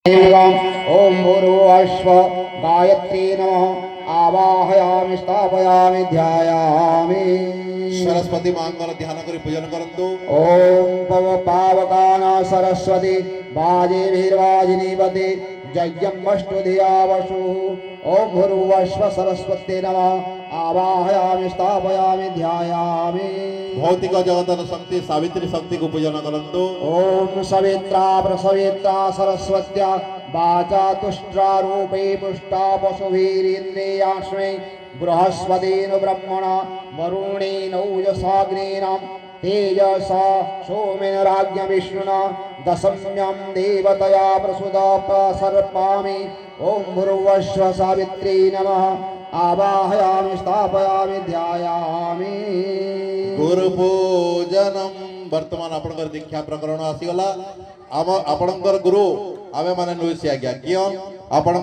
ओम भूर्भुवस्व गायत्री नमः आवाहयामि स्थापयामि ध्यायामि। सरस्वती मांगल ध्यान करी पूजन करंतु। ओम पव पावकाना सरस्वती बाजेभिर्वाजिनीवती जय्यमष्टुधिया वसु। ओम भूर्भुवस्व सरस्वती नमः आवाहयामि स्थापयामि ध्यायामि। भौतिक जगत शक्ति सावित्री शक्ति को पूजन करंतु। ओम सवित्रा प्रसवित्रा सरस्वत्या वाचा तुष्ट्रा रूपे पुष्टा पशुभिरिन्द्रियाश्मे बृहस्पतेन ब्रह्मणा वरुणेन ओजसाग्नेनां तेजसा सोमेन राज्ञ विष्णुना दशम्यां देवतया प्रसुता प्रसर्पामि। ओम भूर्भुवस्व सावित्री नमः आवाहयामि स्थापयामि ध्यायामि। गुरु पूजनम वर्तमान आपणकर दीक्षा प्रकरण आसीगला। आपणकर गुरु आमे माने नुसी आज्ञा कियन आपण